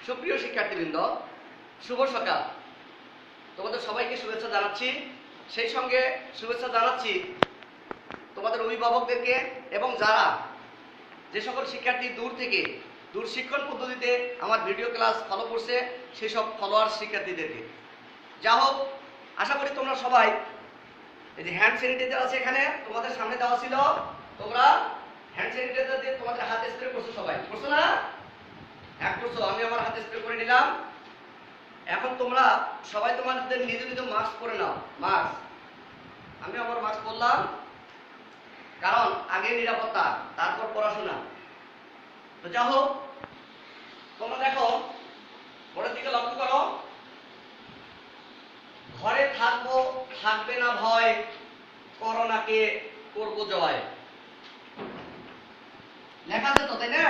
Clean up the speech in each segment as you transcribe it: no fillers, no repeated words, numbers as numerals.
সুপ্রিয় শিক্ষার্থীবৃন্দ, শুভ সকাল। তোমাদের সবাইকে শুভেচ্ছা জানাচ্ছি। সেই সঙ্গে শুভেচ্ছা জানাচ্ছি তোমাদের অভিভাবকদেরকে এবং যারা যে সকল শিক্ষার্থী দূর শিক্ষণ পদ্ধতিতে আমার ভিডিও ক্লাস ফলো করছে সেই সব ফলোয়ার শিক্ষার্থীদেরকে। যা হোক, আশা করি তোমরা সবাই এই যে হ্যান্ড স্যানিটাইজার আছে এখানে তোমাদের সামনে দেওয়া ছিল, তোমরা হ্যান্ড স্যানিটাইজার দিয়ে তোমাদের হাত স্প্রে করছো। সবাই করছো না? এক করছো। আমি আমার হাতে স্প্রে করে নিলাম। এখন তোমরা সবাই তোমাদের নিজ নিজ মাস্ক পরে নাও। মাস্ক, আমি আমার মাস্ক পরলাম, কারণ আগে নিরাপত্তা তারপর পড়াশোনা। তো যা হোক, তোমরা দেখো পরের দিকে লক্ষ্য করো। ঘরে থাকবো, থাকবে না ভয়, করোনাকে করবো জয়। লেখা আছে তো, তাই না?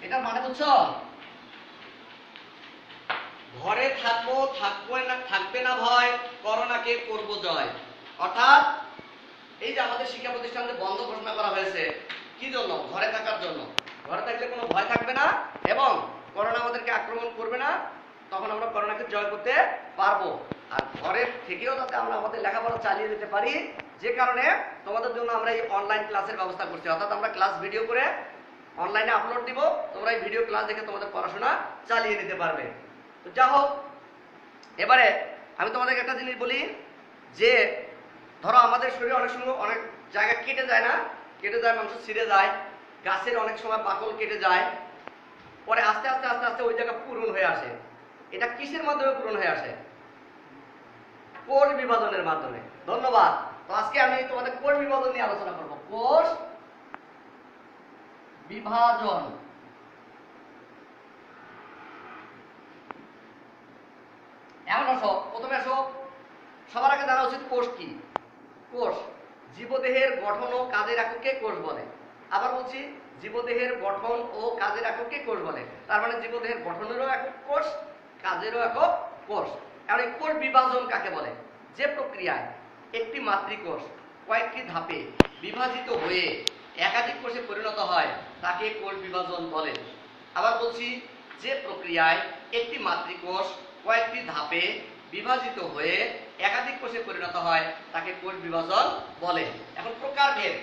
এটার মানে বুঝছো? ঘরে থাকবো, থাকবে না ভয়, করোনাকে করবো জয়। অর্থাৎ এই যে আমাদের শিক্ষা প্রতিষ্ঠানকে বন্ধ ঘোষণা করা হয়েছে, কি জন্য? ঘরে থাকার জন্য। ঘরে থাকলে কোনো ভয় থাকবে না এবং করোনা আমাদেরকে আক্রমণ করবে না, তখন আমরা করোনাকে জয় করতে পারবো। আর ঘরে থেকেও যাতে আমরা আমাদের লেখাপড়া চালিয়ে যেতে পারি, যে কারণে তোমাদের জন্য আমরা এই অনলাইন ক্লাসের ব্যবস্থা করছি। অর্থাৎ আমরা ক্লাস ভিডিও করে অনলাইনে আপলোড দিব, তোমরা এই ভিডিও ক্লাস দেখে তোমাদের পড়াশোনা চালিয়ে নিতে পারবে। তো যা হোক, এবারে আমি তোমাদেরকে একটা জিনিস বলি যে ধরো আমাদের শরীরে অনেক সময় অনেক জায়গা কেটে যায় না, কেটে যায়, মাংস ছিঁড়ে যায়, গাছের অনেক সময় বাকল কেটে যায়, পরে আস্তে আস্তে আস্তে আস্তে ওই জায়গা পূরণ হয়ে আসে। এটা কিসের মাধ্যমে পূরণ হয়ে আসে? কোষ বিভাজনের মাধ্যমে। ধন্যবাদ। তো আজকে আমি তোমাদের কোষ বিভাজন নিয়ে আলোচনা করব। কোষ বিভাজন। এমন আসো, প্রথমে আসো, সবার আগে জানা উচিত কোষ কি। কোষ জীবদেহের গঠন ও কাজের এককে কোষ বলে। আবার বলছি, জীবদেহের গঠন ও কাজের এককে কোষ বলে। তার মানে জীবদেহের গঠনেরও একক কোষ, কাজেরও একক কোষ। এখন এই কোষ বিভাজন কাকে বলে? যে প্রক্রিয়ায় একটি মাতৃকোষ কয়েকটি ধাপে বিভাজিত হয়ে একাধিক কোষে পরিণত হয় তাকে কোষ বিভাজন বলে। আবার বলছি, যে প্রক্রিয়ায় একটি মাতৃকোষ কয়েকটি ধাপে বিভাজিত হয়ে একাধিক কোষে পরিণত হয় তাকে কোষ বিভাজন বলে। এখন প্রকারভেদ।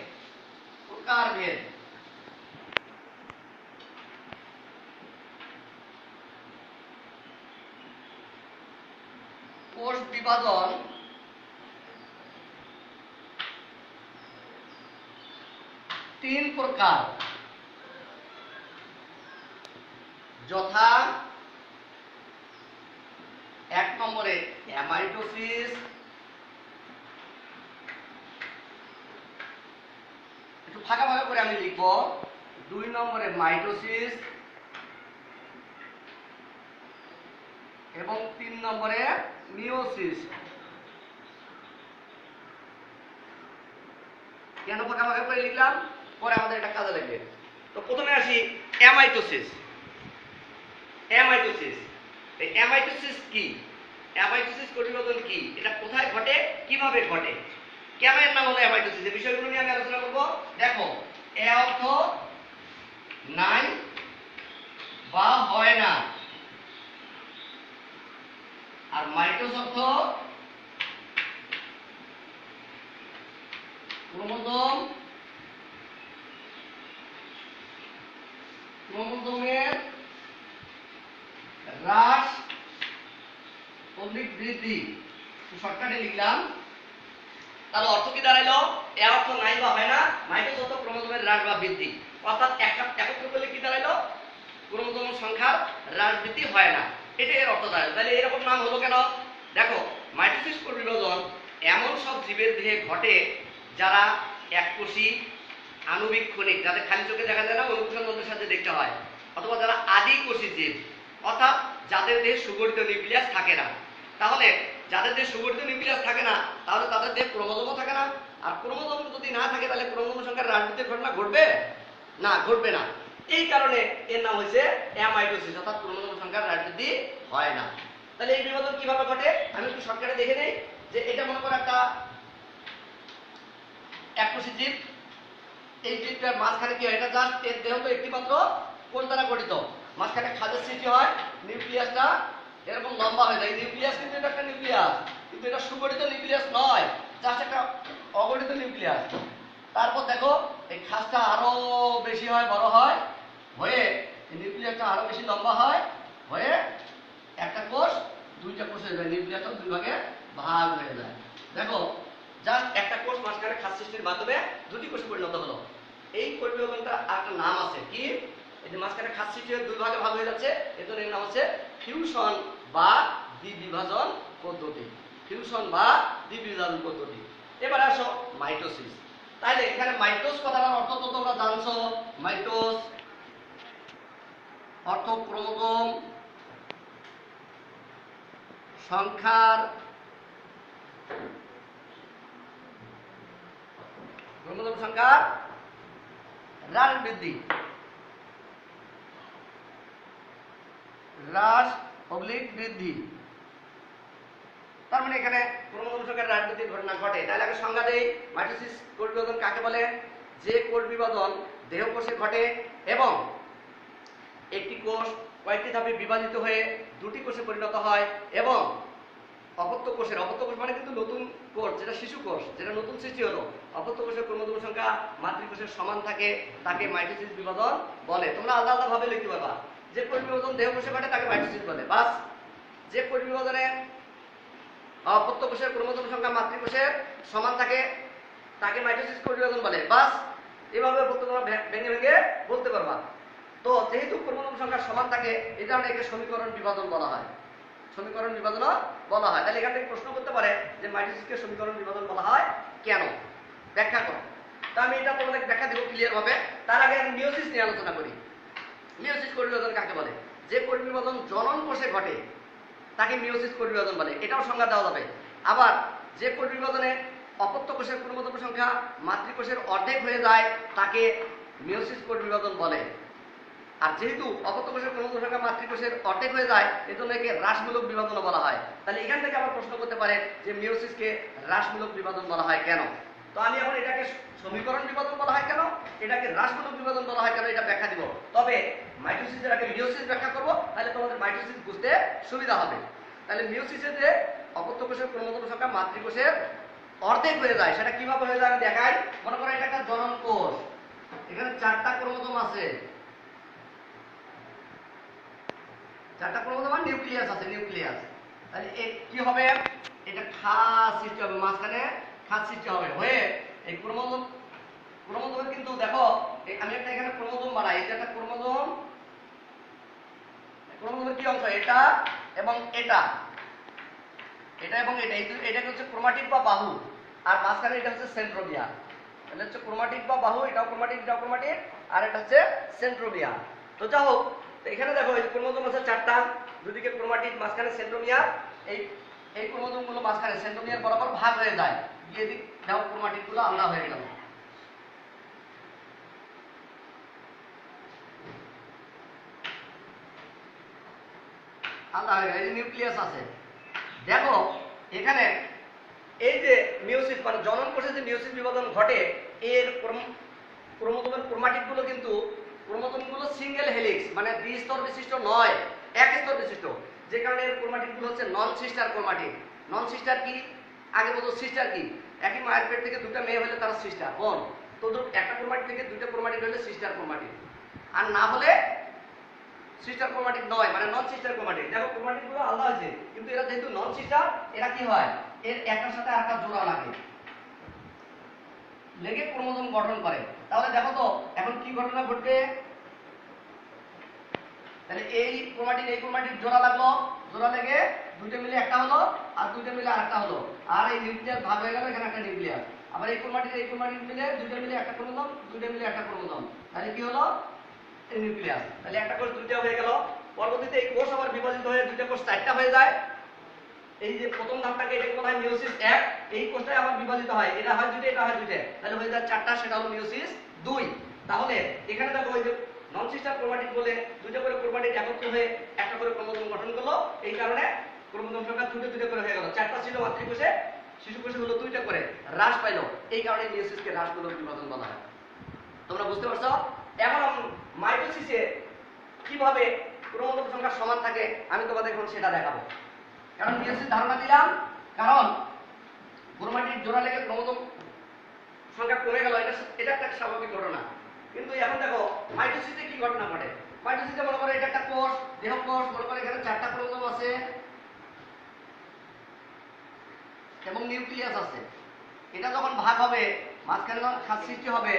কোষ বিভাজন তিন প্রকার, যথা এক নম্বরে অ্যামাইটোসিস, একটু ফাঁকা ফাঁকা করে আমি লিখবো। 2 নম্বরে মাইটোসিস এবং 3 নম্বরে মিওসিস। কেন ফাঁকা ফাঁকা করে লিখলাম? পরে আমাদের এটা কাজে লাগবে। তো প্রথমে আসি অ্যামাইটোসিস। এই অ্যামাইটোসিস কি? অ্যামাইটোসিস কোষ বিভাজন কি? এটা কোথায় ঘটে, কিভাবে ঘটে, কেন এর নাম হলো অ্যামাইটোসিস? এই বিষয়গুলো নিয়ে আমি আলোচনা করব। দেখো, এ অর্থ নাই বা হয় না, আর মাইটোস অর্থ ক্রোমোজোমের হ্রাস ও বৃদ্ধি। শর্টকাটে লিখলাম। তাহলে অর্থ কি দাঁড়াইলো? এ অর্থ নাই বা হয় না, মাইটোস অর্থ ক্রোমোজোমের হ্রাস বা বৃদ্ধি। অর্থাৎ একত্র করলে কি দাঁড়াইলো? ক্রোমোজোম সংখ্যার হ্রাস বৃদ্ধি হয় না, এটা এর অর্থ দাঁড়ায়। তাহলে এরকম নাম হলো কেন? দেখো, মাইটোসিস কোষ বিভাজন এমন সব জীবের দেহে ঘটে যারা এককোষী, আনুবীক্ষণিক, যাদের খালি চোখে দেখা যায় না, অনুকূষণ যন্ত্রের সাথে দেখতে হয়, অথবা যারা আদিকোষী জীব, অর্থাৎ যাদের দেহে সুগঠিত নিউক্লিয়াস থাকে না। তাহলে যাদের দেহে সুগঠিত নিউক্লিয়াস থাকে না, তাহলে তাদের দেহে ক্রোমোজোমও থাকে না। আর ক্রোমোজোম যদি না থাকে তাহলে ক্রোমোজোম সংখ্যার হ্রাস বৃদ্ধির ঘটনা ঘটবে না, ঘটবে না। এই কারণে এর নাম হয়েছে অ্যামাইটোসিস, অর্থাৎ ক্রোমোজোম সংখ্যার হ্রাস বৃদ্ধি হয় না। তাহলে এই বিভাজন কিভাবে ঘটে আমি একটু শর্টকাটে দেখে নেই। যে এটা মনে করো একটা এককোষী জীব, এই জীবটার মাঝখানে কি হয়? এটা জাস্ট এর দেহ তো একটি মাত্র কোষ দ্বারা গঠিত, মাঝখানে খাঁজের সৃষ্টি হয়, নিউক্লিয়াসটা এরকম লম্বা হয়ে যায়। নিউক্লিয়াস কিন্তু এটা একটা নিউক্লিয়াস, কিন্তু এটা সুগঠিত নিউক্লিয়াস নয়, জাস্ট একটা অগঠিত নিউক্লিয়াস। তারপর দেখো এই খাঁজটা আরো বেশি হয়, বড় হয়, হয়ে এই নিউক্লিয়াসটা আরো বেশি লম্বা হয়, হয়ে একটা কোষ দুইটা কোষ হয়ে যায়, নিউক্লিয়াসটা দুই ভাগে ভাগ হয়ে যায়। দেখো জাস্ট একটা কোষ মাঝখানে খাঁজ সৃষ্টির মাধ্যমে দুটি কোষে পরিণত হলো। এই পরিবর্তনটা একটা নাম আছে কি, এই যে মাঝখানে খাঁজ সৃষ্টি হয়ে দুই ভাগে ভাগ হয়ে যাচ্ছে, এর জন্য এর নাম হচ্ছে ফিউশন বা দ্বিবিভাজন পদ্ধতি। ফিউশন বা দ্বিবিভাজন পদ্ধতি। এবারে আসো মাইটোসিস। তাইলে এখানে মাইটোস কথাটার অর্থ তো তোমরা জানছো। মাইটোস অর্থ ক্রোমোজোম সংখ্যার হ্রাস বৃদ্ধি, হ্রাস অবলিক বৃদ্ধি। তার মানে এখানে ক্রোমোজোম সংখ্যার হ্রাস বৃদ্ধির ঘটনা ঘটে। তাহলে আগে সংজ্ঞা দেই, মাইটোসিস কোষ বিভাজন কাকে বলে? যে কোষ বিভাজন দেহকোষে ঘটে এবং একটি কোষ কয়েকটি ধাপে বিভাজিত হয়ে দুটি কোষে পরিণত হয় এবং অপত্য কোষের, অপত্য কোষ মানে কিন্তু নতুন কোষ, যেটা শিশু কোষ, যেটা নতুন সৃষ্টি হলো, অপত্য কোষের ক্রোমোজোম সংখ্যা মাতৃকোষের সমান থাকে, তাকে মাইটোসিস বিভাজন বলে। তোমরা আলাদা আলাদা ভাবে লিখতে পারবা। যে কোষ বিভাজন দেহকোষে ঘটে তাকে মাইটোসিস বলে, বাস। যে কোষ বিভাজনে অপত্য কোষের ক্রোমোজোম সংখ্যা মাতৃকোষের সমান থাকে তাকে মাইটোসিস কোষ বিভাজন বলে, বাস। এভাবে বলতে তোমরা ভেঙে ভেঙে বলতে পারবা। তো যেহেতু ক্রোমোজোম সংখ্যা সমান থাকে, এই কারণে একে সমীকরণ বিভাজন বলা হয়, সমীকরণ বিভাজনও বলা হয়। তাহলে এখান থেকে প্রশ্ন করতে পারে যে মাইটোসিসকে সমীকরণ বিভাজন বলা হয় কেন, ব্যাখ্যা করো। তো আমি এটা তোমাদের ব্যাখ্যা দেবো ক্লিয়ার ভাবে। তার আগে আমি মিওসিস নিয়ে আলোচনা করি। মিওসিস কোষ বিভাজন কাকে বলে? যে কোষ বিভাজন জনন কোষে ঘটে তাকে মিওসিস কোষ বিভাজন বলে, এটাও সংজ্ঞা দেওয়া যাবে। আবার যে কোষ বিভাজনে অপত্য কোষের ক্রোমোজোম সংখ্যা মাতৃকোষের অর্ধেক হয়ে যায় তাকে মিওসিস কোষ বিভাজন বলে। আর যেহেতু অপত্য কোষের ক্রোমোজোম সংখ্যা মাতৃকোষের অর্ধেক হয়ে যায়, এজন্য একে হ্রাসমূলক বিভাজন বলা হয়। তাহলে এখান থেকে আবার প্রশ্ন করতে পারে যে মিওসিসকে হ্রাসমূলক বিভাজন বলা হয় কেন? তো আমি এখন এটাকে সমীকরণ বিভাজন বলা হয় কেন, এটাকে হ্রাসমূলক বিভাজন বলা হয় কেন, এটা ব্যাখ্যা দিব। তবে মাইটোসিসের আগে মিওসিস ব্যাখ্যা করব, তাহলে তোমাদের মাইটোসিস বুঝতে সুবিধা হবে। তাহলে মিওসিসে যে অপত্য কোষের ক্রোমোজোম সংখ্যা মাতৃকোষের অর্ধেক হয়ে যায়, সেটা কিভাবে হয়ে যায় আমি দেখাই। মনে করো এটা একটা জনন কোষ, এখানে 4টা ক্রোমোজোম আছে, 4টা ক্রোমোজোম আর নিউক্লিয়াস আছে, নিউক্লিয়াস। তাহলে কি হবে, এটা খাঁজ সৃষ্টি হবে, মাঝখানে খাঁজ সৃষ্টি হবে, হয়ে এই ক্রোমোজোমের কিন্তু দেখো আমি একটা এখানে ক্রোমোজোম বানাই, এটা একটা ক্রোমোজোম, ক্রোমোজোমের কি অংশ, এটা এবং এটা, এটা এবং এটা, এটা হচ্ছে ক্রোমাটিড বা বাহু, আর মাঝখানে এটা হচ্ছে সেন্ট্রোমিয়ার। এটা হচ্ছে ক্রোমাটিড বা বাহু, এটাও ক্রোমাটিড, এটাও ক্রোমাটিড, আর এটা হচ্ছে সেন্ট্রোমিয়ার। তো যা হোক, এখানে দেখো এই ক্রোমোজোম আছে 4টা, দুদিকে ক্রোমাটিড, মাঝখানে সেন্ট্রোমিয়ার। এই ক্রোমোজোম গুলো মাঝখানে সেন্ট্রোমিয়ার বরাবর ভাগ হয়ে যায়, গিয়ে দিক দেখো ক্রোমাটিড গুলো আলাদা হয়ে গেল। আলাদা হয়ে গেল, এই যে নিউক্লিয়াস আছে। দেখো এখানে এই যে মিওসিস মানে জনন কোষে যে মিওসিস বিভাজন ঘটে, এর ক্রোমোজোমের ক্রোমাটিড গুলো কিন্তু ক্রোমোজোম গুলো সিঙ্গেল হেলিক্স মানে দ্বিস্তর বিশিষ্ট নয়, এক স্তর বিশিষ্ট, যে কারণে এর ক্রোমাটিড গুলো হচ্ছে নন সিস্টার ক্রোমাটিড। নন সিস্টার কি, আগে বলতো সিস্টার কি, একই মায়ের পেট থেকে দুটো মেয়ে হলে তারা সিস্টার, বোন। তো একটা ক্রোমাটিড থেকে দুটো ক্রোমাটিড হলে সিস্টার ক্রোমাটিড, আর না হলে সিস্টার ক্রোমাটিড নয়, মানে নন সিস্টার ক্রোমাটিড। দেখো ক্রোমাটিড গুলো আলাদা আছে, কিন্তু এরা যেহেতু নন সিস্টার, এরা কি হয়, এর একটার সাথে আরেকটা জোড়া লাগে, লেগে ক্রোমোজোম গঠন করে। তাহলে দেখো তো এখন কি ঘটনা ঘটবে, তাহলে এই ক্রোমাটিড জোড়া লাগলো, জোড়া লেগে দুইটা মিলে একটা হলো, আর দুইটা মিলে আরেকটা হলো, আর এই নিউক্লিয়াস ভাগ হয়ে গেল, এখানে একটা নিউক্লিয়াস। আবার এই ক্রোমাটিড মিলে দুইটা মিলে একটা ক্রোমোজোম, দুইটা মিলে একটা ক্রোমোজোম, তাহলে কি হলো, এই নিউক্লিয়াস। তাহলে একটা কোষ দুইটা হয়ে গেল, পরবর্তীতে এই কোষ আবার বিভাজিত হয়ে দুইটা কোষ 4টা হয়ে যায়। এই যে প্রথম ধাপটাকে এটাকে বলা হয় মিওসিস 1, এই কোষটাই আবার বিভাজিত হয়, এটা হয় দুইটা, এটা হয় দুইটা, তাহলে হয়ে যায় 4টা, সেটা হলো মিওসিস 2। তাহলে এখানে দেখো ওই যে নন সিস্টার ক্রোমাটিড বলে দুইটা করে ক্রোমাটিড একত্র হয়ে একটা করে ক্রোমোজোম গঠন করলো, এই কারণে ক্রোমোজোম সংখ্যা দুটো করে হয়ে গেল। 4টা ছিল মাতৃকোষে, শিশু কোষে হলো 2টা করে, হ্রাস পাইলো, এই কারণে মিওসিসকে হ্রাসমূলক বিভাজন বলা হয়। তোমরা বুঝতে পারছো? এখন মাইটোসিসে কিভাবে ক্রোমোজোম সংখ্যা সমান থাকে আমি তোমাদের এখন সেটা দেখাবো। কারণ মিয়োসিস ধারণা দিলাম, কারণ ক্রোমাটিড জোড়া লেগে ক্রোমোজোম সংখ্যা কমে গেল, এটা একটা স্বাভাবিক ঘটনা। কিন্তু এখন দেখো মাইটোসিসে কি ঘটনা ঘটে। মাইটোসিসে মনে করো এটা একটা কোষ, দেহ কোষ, মনে করো এখানে 4টা ক্রোমোজোম আছে এবং নিউক্লিয়াস আছে। এটা যখন ভাগ হবে মাঝখানে যখন খাদ সৃষ্টি হবে,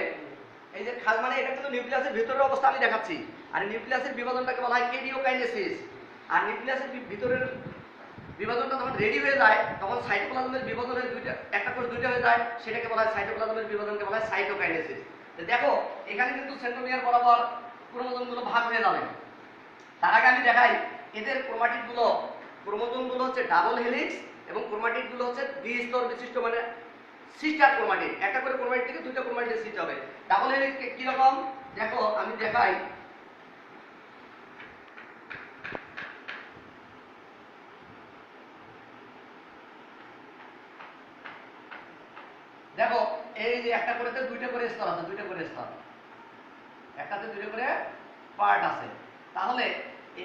এই যে খাদ মানে এটা কিন্তু নিউক্লিয়াসের ভিতরের অবস্থা আমি দেখাচ্ছি। আর নিউক্লিয়াসের বিভাজনটাকে বলা হয় কেরিওকাইনেসিস। আর নিউক্লিয়াসের ভিতরের বিভাজনটা যখন রেডি হয়ে যায় তখন সাইটোপ্লাজমের বিভাজনের একটা কোষ দুইটা হয়ে যায়, সেটাকে বলা হয় সাইটোপ্লাজমের বিভাজনকে বলা হয় সাইটোকাইনেসিস। দেখো এখানে কিন্তু সেন্ট্রোমিয়ার বরাবর ক্রোমোজোমগুলো ভাগ হয়ে যাবে। তার আগে আমি দেখাই এদের ক্রোমোজোমগুলো হচ্ছে ডাবল হেলিক্স এবং ক্রোমাটিডগুলো হচ্ছে দ্বিস্তর বিশিষ্ট, মানে সিস্টার ক্রোমাটিড। একটা করে ক্রোমাটিড থেকে দুইটা ক্রোমাটিড সৃষ্টি হবে। ডাবল হেলিক্স কি রকম দেখো আমি দেখাই। দেখো এই যে একটা করেতে দুইটা করে স্তর আছে, দুইটা করে স্তর, একটাতে দুইটা করে পার্ট আছে। তাহলে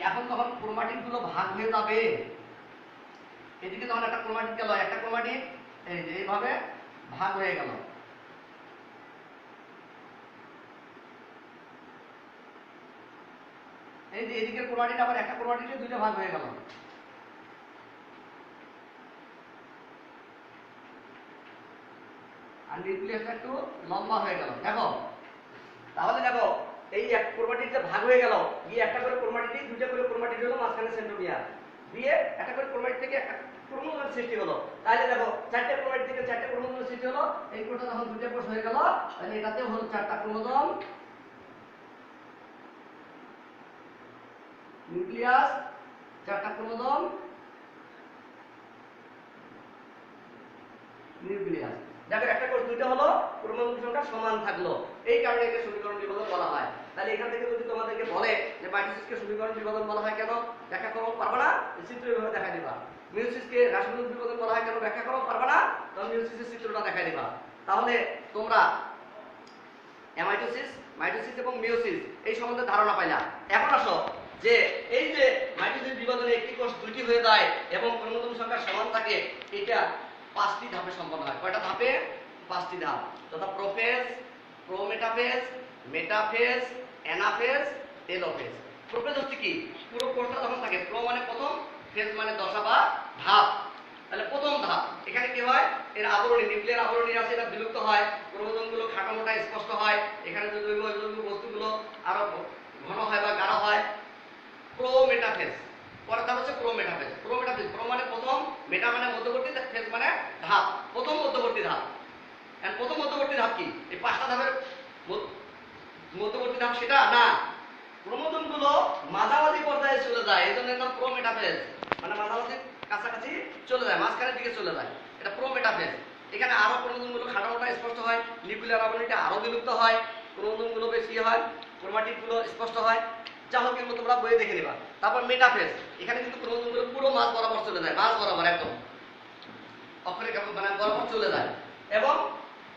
এখন যখন ক্রোমাটিড গুলো ভাগ হয়ে যাবে, এদিকে যখন একটা ক্রোমাটিড গেল, একটা ক্রোমাটিড এই যে এইভাবে ভাগ হয়ে গেল, এই যে এদিকে ক্রোমাটিড আবার একটা ক্রোমাটিডে দুইটা ভাগ হয়ে গেল। আর নিউক্লিয়াসটা একটু লম্বা হয়ে গেল। দেখো তাহলে দেখো এই এক ক্রোমাটিড যে ভাগ হয়ে গেল, গিয়ে একটা করে ক্রোমাটিড, দুইটা করে ক্রোমাটিড হলো, মাঝখানে সেন্ট্রোমিয়ার দিয়ে একটা করে ক্রোমাটিড থেকে একটা ক্রোমোজোম সৃষ্টি হলো। তাহলে দেখো 4টে ক্রোমাটিড থেকে 4টে ক্রোমোজোম সৃষ্টি হলো। এই কোষটা যখন দুইটা কোষ হয়ে গেল, তাহলে এটাতেও হলো 4টা ক্রোমোজোম, নিউক্লিয়াস 4টা ক্রোমোজোম, নিউক্লিয়াস। দেখো একটা কোষ দুইটা হলো, ক্রোমোজোম সংখ্যা সমান থাকলো, এই কারণে একে সমীকরণ বিভাজন বলা হয়। তাহলে এখান থেকে যদি তোমাদেরকে বলে যে মাইটোসিসকে সমীকরণ বিভাজন বলা হয় কেন, ব্যাখ্যা করো, পারবে না, চিত্র এভাবে দেখাই দিবা। মিয়োসিসকে রাসায়নিক বিভাজন বলা হয় কেন, ব্যাখ্যা করো, পারবে না, তখন মিয়োসিসের চিত্রটা দেখাই দিবা। তাহলে তোমরা অ্যামাইটোসিস, মাইটোসিস এবং মিয়োসিস এই সম্বন্ধে ধারণা পাইলা। এখন আসো যে এই যে মাইটোসিস বিভাজনে একটি কোষ দুইটি হয়ে যায় এবং ক্রোমোজোম সংখ্যা সমান থাকে, এটা 5টি ধাপে সম্পন্ন হয়। কয়টা ধাপে? 5টি ধাপ, যথা prophase, prometaphase, metaphase, anaphase, telophase. Prophase হচ্ছে কি, পুরো কোষটা যখন থাকে, প্রো মানে প্রথম, ফেজ মানে দশা বা ধাপ। তাহলে প্রথম ধাপ এখানে কি হয়, এর আবরণী, নিউক্লিয়ার আবরণী আছে, এটা বিলুপ্ত হয়, ক্রোমোজোমগুলো খাটো মোটা স্পষ্ট হয়, এখানে যে জৈব অজৈব বস্তুগুলো আরো ঘন হয় বা গাঢ় হয়। প্রোমেটাফেজ, পরের ধাপ হচ্ছে প্রোমেটাফেজ। প্রোমেটাফেজ, প্রো মানে প্রথম, মেটা মানে মধ্যবর্তী, ফেজ মানে ধাপ, প্রথম মধ্যবর্তী ধাপ। এন্ড প্রথম মধ্যবর্তী ধাপ কি, এই 5টা ধাপের মধ্যবর্তী ধাপ সেটা না, ক্রোমোজোমগুলো মাঝামাঝি পর্যায়ে চলে যায়, এই জন্য এর নাম প্রোমেটাফেজ, মানে মাঝামাঝি কাছাকাছি চলে যায়, মাঝখানের দিকে চলে যায়, এটা প্রোমেটাফেজ। এখানে আরো ক্রোমোজোমগুলো খাটো মোটা স্পষ্ট হয়, নিউক্লিয়ার আবরণীটা আরো বিলুপ্ত হয়, ক্রোমোজোমগুলো বেশি হয়, ক্রোমাটিডগুলো স্পষ্ট হয়। যা হোক কিন্তু তোমরা বইয়ে দেখে নিবা। তারপর মেটাফেজ, এখানে কিন্তু ক্রোমোজোমগুলো পুরো মাঝ বরাবর চলে যায়, মাঝ বরাবর একদম অক্ষরে মানে বরাবর চলে যায়। এবং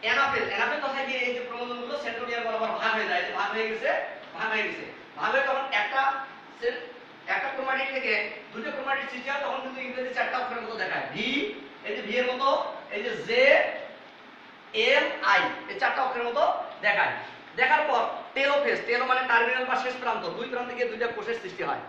অ্যানাফেজ, অ্যানাফেজ কথায় কি, এই যে ক্রোমোজোমগুলো সেন্ট্রোমিয়ার বরাবর ভাগ হয়ে যায়, ভাগ হয়ে গেছে, ভাগ হয়ে গেছে, ভাগ হয়ে তখন একটা ক্রোমাটিড থেকে দুটো ক্রোমাটিড সৃষ্টি হয়, তখন কিন্তু ইংরেজি 4টা অক্ষরের মতো দেখায়, ভি, এই যে ভি এর মতো, এই যে জে, এল, আই, এই 4টা অক্ষরের মতো দেখায়। দেখার পর টেলোফেজ, টেলো মানে টার্মিনাল বা শেষ প্রান্ত, দুই প্রান্তে গিয়ে দুইটা কোষের সৃষ্টি হয়।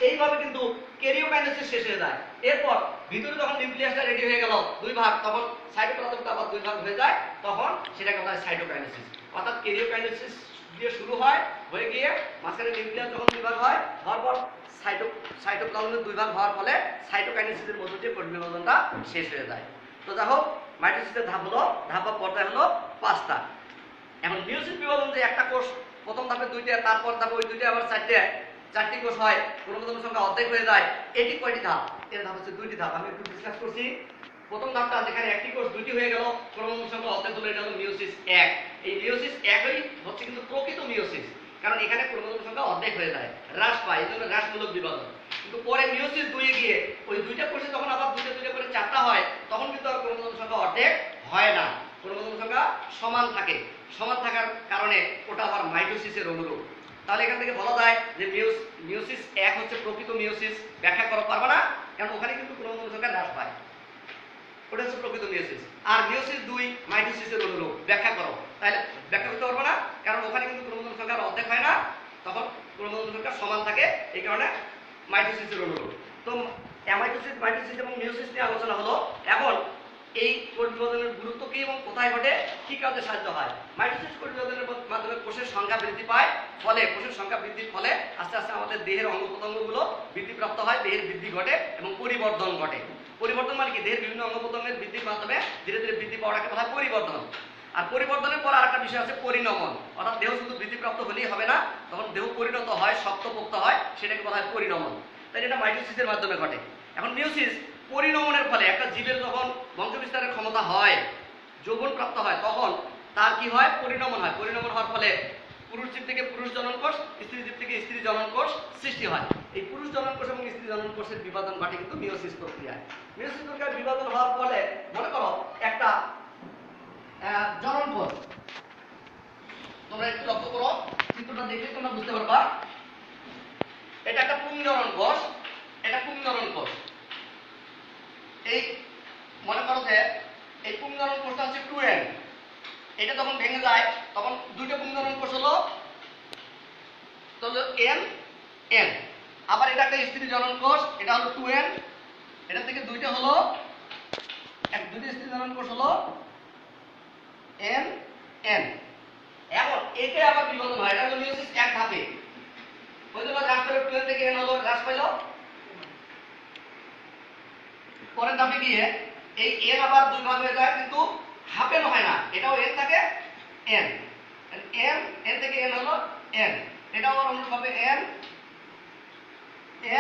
এইভাবে কিন্তু ক্যারিওকাইনেসিস শেষ হয়ে যায়। এরপর ভিতরে যখন নিউক্লিয়াসটা রেডি হয়ে গেল দুই ভাগ, তখন সাইটোপ্লাজমটা আবার দুই ভাগ হয়ে যায়, তখন সেটাকে বলা হয় সাইটোকাইনেসিস। অর্থাৎ ক্যারিওকাইনেসিস দিয়ে শুরু হয়, হয়ে গিয়ে মাঝখানে নিউক্লিয়াস যখন দুই ভাগ হয়, হওয়ার পর সাইটোপ্লাজমের দুই ভাগ হওয়ার ফলে সাইটোকাইনেসিসের মধ্য দিয়ে কোষ বিভাজনটা শেষ হয়ে যায়। তো যা হোক, মাইটোসিসের ধাপ বা পর্যায় হলো 5টা। এখন মিয়োসিস বিভাজন যে একটা কোষ প্রথম ধাপে 2টে, তারপর ধাপে ওই 2টে আবার 4টি কোষ হয়, ক্রোমোজোম সংখ্যা অর্ধেক হয়ে যায়, এটি কয়টি ধাপ? এর ধাপ হচ্ছে 2টি ধাপ। আমি একটু ডিসকাস করছি। প্রথম ধাপটা যেখানে একটি কোষ 2টি হয়ে গেল, ক্রোমোজোম সংখ্যা অর্ধেক হলো, এটা হলো মিয়োসিস 1। এই মিয়োসিস 1ই হচ্ছে কিন্তু প্রকৃত মিয়োসিস, কারণ এখানে ক্রোমোজোম সংখ্যা অর্ধেক হয়ে যায়, হ্রাস পায়, এই জন্য হ্রাসমূলক বিভাজন। কিন্তু পরে মিয়োসিস 2 গিয়ে ওই 2টা কোষে যখন আবার 2টে করে 4টা হয়, তখন কিন্তু আর ক্রোমোজোম সংখ্যা অর্ধেক হয় না, ক্রোমোজোম সংখ্যা সমান থাকে। সমান থাকার কারণে ওটা আবার মাইটোসিসের অনুরূপ। তাহলে এখান থেকে বলা যায় যে মিওসিস এক হচ্ছে প্রকৃত মিওসিস, ব্যাখ্যা করা পারবে না কারণ ওখানে কিন্তু ক্রোমোজোম সংখ্যা হ্রাস পায়, ওটা হচ্ছে প্রকৃত মিওসিস। আর মিওসিস 2 মাইটোসিসের অনুরূপ, ব্যাখ্যা করো, তাহলে ব্যাখ্যা করতে পারবো না কারণ ওখানে কিন্তু ক্রোমোজোম সংখ্যার অর্ধেক হয় না, তখন ক্রোমোজোম সংখ্যা সমান থাকে, এই কারণে মাইটোসিসের অনুরূপ। তো অ্যামাইটোসিস, মাইটোসিস এবং মিওসিস নিয়ে আলোচনা হলো। এখন এই কোষ বিভাজনের গুরুত্ব কি এবং কোথায় ঘটে, কি কাজে সাহায্য হয়? মাইটোসিস কোষ বিভাজনের মাধ্যমে কোষের সংখ্যা বৃদ্ধি পায়, ফলে কোষের সংখ্যা বৃদ্ধির ফলে আস্তে আস্তে আমাদের দেহের অঙ্গ প্রত্যঙ্গগুলো বৃদ্ধিপ্রাপ্ত হয়, দেহের বৃদ্ধি ঘটে এবং পরিবর্ধন ঘটে। পরিবর্তন মানে কি? দেহের বিভিন্ন অঙ্গ প্রত্যঙ্গের বৃদ্ধির মাধ্যমে ধীরে ধীরে বৃদ্ধি পাওয়াটাকে বলা হয় পরিবর্ধন। আর পরিবর্তনের পর আরেকটা বিষয় আছে পরিণমন, অর্থাৎ দেহ শুধু বৃদ্ধিপ্রাপ্ত হলেই হবে না, তখন দেহ পরিণত হয়, শক্তপোক্ত হয়, সেটাকে বলা হয় পরিণমন। তাই এটা মাইটোসিসের মাধ্যমে ঘটে। এখন মিওসিস পরিণমনের ফলে একটা জীবের যখন বংশবিস্তারের ক্ষমতা হয়, যৌবন প্রাপ্ত হয়, তখন তার কি হয়? পরিণমন হয়। পরিণমন হওয়ার ফলে পুরুষ জীব থেকে পুরুষ জনন কোষ, স্ত্রী জীব থেকে স্ত্রী জনন কোষ সৃষ্টি হয়। এই পুরুষ জনন কোষ এবং স্ত্রী জনন কোষের বিভাজন ঘটে কিন্তু মিওসিস প্রক্রিয়ায়। মিওসিস প্রক্রিয়ায় বিভাজন হওয়ার ফলে মনে করো একটা জনন কোষ, তোমরা একটু লক্ষ্য করো, চিত্রটা দেখলে তোমরা বুঝতে পারবা। এটা একটা পুংজনন কোষ, এটা পুংজনন কোষ। এই মনে করো যে এই পুংজনন কোষটা হচ্ছে 2n, এটা যখন ভেঙে যায় তখন দুইটা পুংজনন কোষ হলো n n। আবার এটা একটা স্ত্রী জনন কোষ, এটা হলো 2n, এটা থেকে দুইটা হলো দুইটা স্ত্রী জনন কোষ হলো n n। এখন এটা আবার বিভাজন হয়, এটা হলো মিওসিস এক ধাপে। ওই জন্য হ্রাস পেল 2n থেকে n হলো, হ্রাস পেল। পরের ধাপে গিয়ে এই n আবার দুই ভাগ হয়ে যায়, কিন্তু হাফেন হয় না, এটাও n থাকে n n n থেকে n হলো n, এটাও অনুরূপভাবে n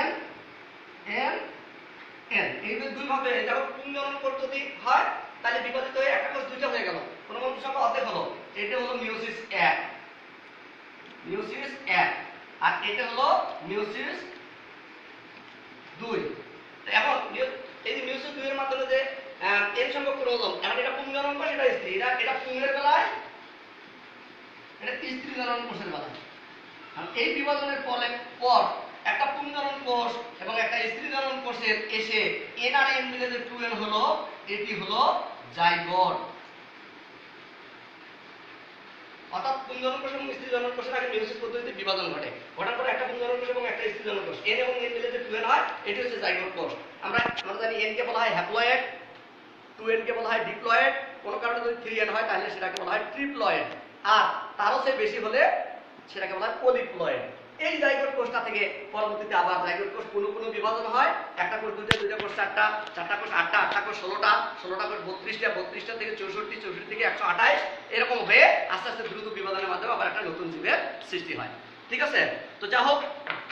n n n, এইভাবে দুই ভাবে যখন পুংজনন কোষ যদি হয় তাহলে বিভাজিত হয়ে একটা কোষ দুইটা হয়ে গেল, ক্রোমোজোম সংখ্যা অর্ধেক হলো। এটা হলো মিওসিস এক, মিওসিস এক। আর এটা হলো মিওসিস 2। এখন এই যে মিওসিস 2 এর মাধ্যমে যে n সংখ্যক ক্রোমোজোম, এখন এটা পুংজনন কোষ, এটা স্ত্রী, এটা পুংের বেলায়, এটা স্ত্রী জনন কোষের বেলায়। আর এই বিভাজনের ফলে পর একটা পুংজনন কোষ এবং একটা স্ত্রী জনন কোষের এসে n আর n মিলে যে 2n হলো, এটি হলো জাইগোট। অর্থাৎ পুংজনন কোষ এবং স্ত্রী জনন কোষের আগে মিওসিস পদ্ধতিতে বিভাজন ঘটে, ঘটার পরে একটা পুংজনন কোষ এবং একটা স্ত্রী জনন কোষ, n এবং n মিলে যে 2n হয়, এটি হচ্ছে জাইগোট কোষ। আমরা জানি n কে বলা হয় হ্যাপ্লয়েড, 2n কে বলা হয় ডিপ্লয়েড, কোন কারণে যদি 3n হয় তাহলে সেটাকে বলা হয় ট্রিপ্লয়েড, আর তারও চেয়ে বেশি হলে সেটাকে বলা হয় পলিপ্লয়েড। এই জাইগোট কোষটা থেকে পরবর্তীতে আবার জাইগোট কোষ পুনঃ পুনঃ বিভাজন হয়, একটা কোষ দুইটা, দুইটা কোষ চারটা, চারটা কোষ আটটা, আটটা কোষ 16টা, 16টা কোষ 32টা, 32টা থেকে 64, 64 থেকে 128, এরকম হয়ে আস্তে আস্তে দ্রুত বিভাজনের মাধ্যমে আবার একটা নতুন জীবের সৃষ্টি হয়। ঠিক আছে? তো যা হোক,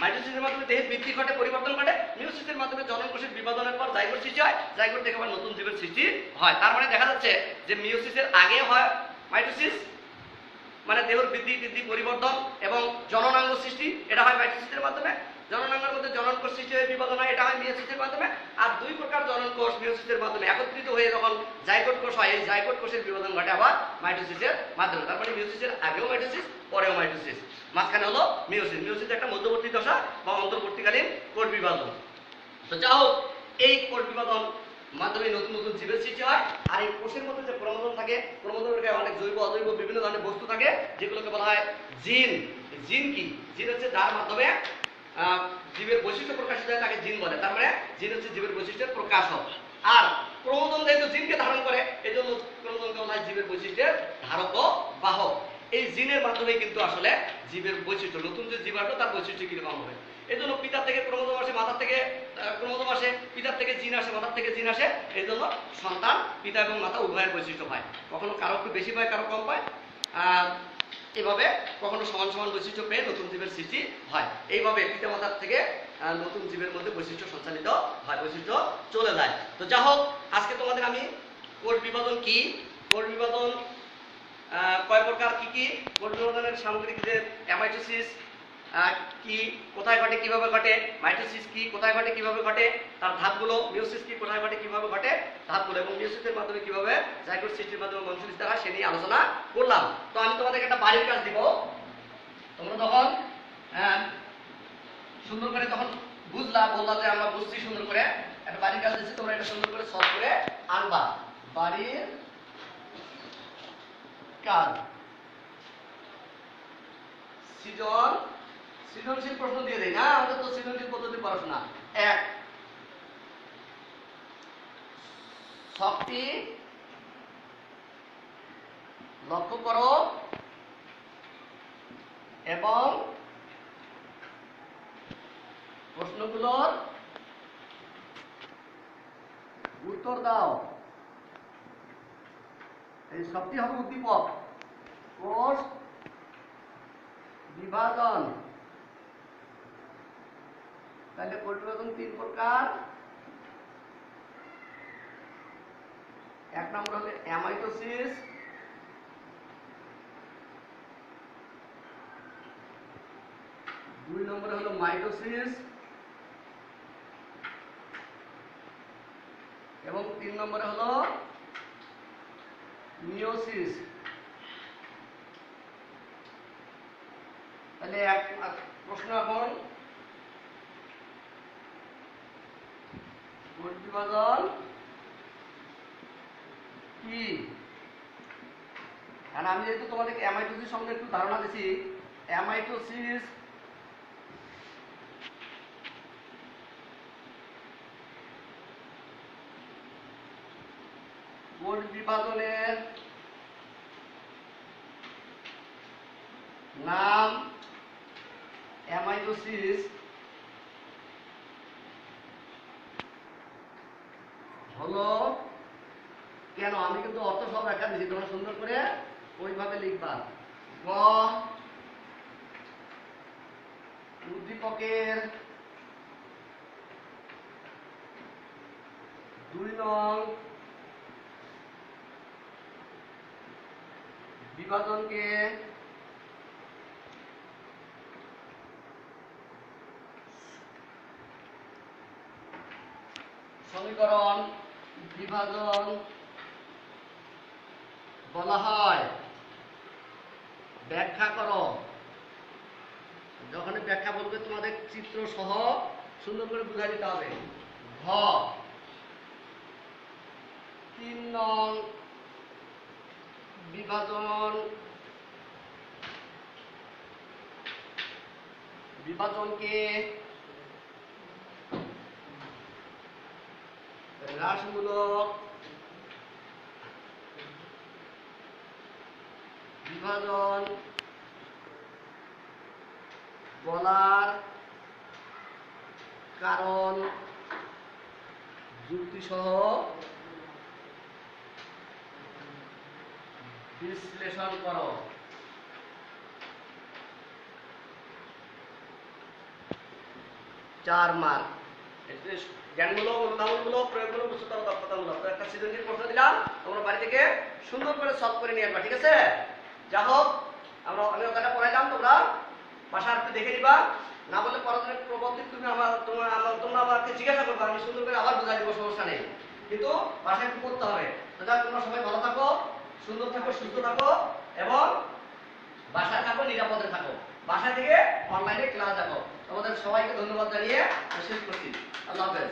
মাইটোসিসের মাধ্যমে দেহের বৃদ্ধি ঘটে, পরিবর্তন ঘটে, মিওসিসের মাধ্যমে জনন কোষের বিভাজনের পর জাইগোট সৃষ্টি হয়, জাইগোট থেকে আবার নতুন জীবের সৃষ্টি হয়। তার মানে দেখা যাচ্ছে যে মিওসিসের আগে হয় মাইটোসিস, মানে দেহের বৃদ্ধি পরিবর্তন এবং জননাঙ্গ সৃষ্টি, এটা হয় মাইটোসিসের মাধ্যমে। জননাঙ্গের মধ্যে জনন কোষ সৃষ্টি হয়ে বিভাজন হয়, এটা হয় মিওসিসের মাধ্যমে। আর দুই প্রকার জনন কোষ মিওসিসের মাধ্যমে একত্রিত হয়ে যখন জাইগোট কোষ হয়, এই জাইগোট কোষের বিভাজন ঘটে আবার মাইটোসিসের মাধ্যমে। তার মানে মিওসিসের আগেও মাইটোসিস, পরেও মাইটোসিস, মাঝখানে হলো মিওসিস। মিওসিস একটা মধ্যবর্তী দশা বা অন্তর্বর্তীকালীন কোষ বিভাজন। তো যা হোক, এই কোষ বিভাজন মাধ্যমে নতুন নতুন জীবের সৃষ্টি হয়। আর এই কোষের মধ্যে যে ক্রোমোজোম থাকে, ক্রোমোজোমের গায়ে অনেক জৈব অজৈব বিভিন্ন ধরনের বস্তু থাকে, যেগুলোকে বলা হয় জিন। জিন কি? জিন হচ্ছে যার মাধ্যমে জীবের বৈশিষ্ট্য প্রকাশিত হয়, তাকে জিন বলে। তার মানে জিন হচ্ছে জীবের বৈশিষ্ট্যের প্রকাশক। আর ক্রোমোজোম যেহেতু জিনকে ধারণ করে, এই জন্য ক্রোমোজোমকে বলা হয় জীবের বৈশিষ্ট্যের ধারক ও বাহক। এই জিনের মাধ্যমে কিন্তু আসলে জীবের বৈশিষ্ট্য, নতুন যে জীব আসবে তার বৈশিষ্ট্য কিরকম হবে। এই জন্য পিতার থেকে ক্রোমোজোম আসে, মাথার থেকে ক্রোমোজোম আসে, পিতার থেকে জিন আসে, মাথার থেকে জিন আসে। এই জন্য সন্তান পিতা এবং মাতা উভয়ের বৈশিষ্ট্য পায়। কখনো কারো একটু বেশি পায়, কারো কম পায়। এভাবে কখনো সমান সমান বৈশিষ্ট্য পেয়ে নতুন জীবের সৃষ্টি হয়। এইভাবে পিতা মাতার থেকে নতুন জীবের মধ্যে বৈশিষ্ট্য সঞ্চালিত হয়, বৈশিষ্ট্য চলে যায়। তো যা হোক, আজকে তোমাদের আমি কোষ বিভাজন কি, কোষ বিভাজন কয় প্রকার, কি কি কোষ বিভাজনের সামগ্রিক যে অ্যামাইটোসিস কি, কোথায় ঘটে, কিভাবে ঘটে, মাইটোসিস কি, কোথায় ঘটে, কিভাবে ঘটে, তার ধাপগুলো, মিওসিস কি, কোথায় ঘটে, কিভাবে ঘটে, ধাপগুলো, এবং মিওসিসের মাধ্যমে কিভাবে জাইগোট সৃষ্টির মাধ্যমে বংশবিস্তার হয় সে নিয়ে আলোচনা করলাম। তো আমি তোমাদেরকে একটা বাড়ির কাজ দিব। তোমরা তখন হ্যাঁ, সুন্দর করে তখন বুঝলা, বললা যে আমরা বুঝছি সুন্দর করে, একটা বাড়ির কাজ দিচ্ছি, তোমরা এটা সুন্দর করে সলভ করে আনবা। বাড়ির কাজ সৃজনশীল প্রশ্ন দিয়ে দেয় না, আমাদের তো সৃজনশীল পদ্ধতি পড়াশোনা। এক, ছকটি লক্ষ্য করো এবং প্রশ্নগুলোর উত্তর দাও। এই সবটি হবে উদ্দীপক। কোষ বিভাজন, তাহলে কোষ বিভাজন 3 প্রকার। এক নম্বর হলো অ্যামাইটোসিস, দুই নম্বরে হলো মাইটোসিস এবং 3 নম্বরে হলো মিওসিস। তাহলে এক প্রশ্ন, এখন কোষ বিভাজন কি? আর আমি যেহেতু তোমাদেরকে অ্যামাইটোসিস সম্বন্ধে একটু ধারণা দিছি, অ্যামাইটোসিস কোষ বিভাজনের নাম অ্যামাইটোসিস হলো কেন? আমি কিন্তু অর্থ সব রেখা দিয়েছি, তোমরা সুন্দর করে ওইভাবে লিখবা। গ, উদ্দীপকের 2 নং বিভাজনকে সমীকরণ বিভাজন বলা হয়। ব্যাখ্যা করো। যখন ব্যাখ্যা বলবে তোমাদের চিত্র সহ সুন্দর করে বুঝাই দিতে হবে। ঘ, 3 নং বিভাজনকে হ্রাসমূলক বিভাজন বলার কারণ যুক্তিসহ বিশ্লেষণ করো। 4 মার্ক। জ্ঞানমূলক, অনুধাবনমূলক, প্রয়োগমূলক, উচ্চতর দক্ষতামূলক। তো একটা সৃজনশীল প্রশ্ন দিলাম, তোমরা বাড়ি থেকে সুন্দর করে সলভ করে নিয়ে আসবা, ঠিক আছে? যা হোক, আমি ওখানে পড়াইলাম, তোমরা বাসা একটু দেখে নিবা। না বলে পড়াশোনার প্রবন্ধে তোমরা আমাকে জিজ্ঞাসা করবে, আমি সুন্দর করে আবার বুঝাই দিব, সমস্যা নেই। কিন্তু বাসায় একটু পড়তে হবে। তোমরা সবাই ভালো থাকো, সুন্দর থাকো, সুস্থ থাকো এবং বাসায় থাকো, নিরাপদে থাকো। বাসা থেকে অনলাইনে ক্লাস দেখো। তোমাদের সবাইকে ধন্যবাদ জানিয়ে শেষ করছি। আল্লাহ হাফেজ।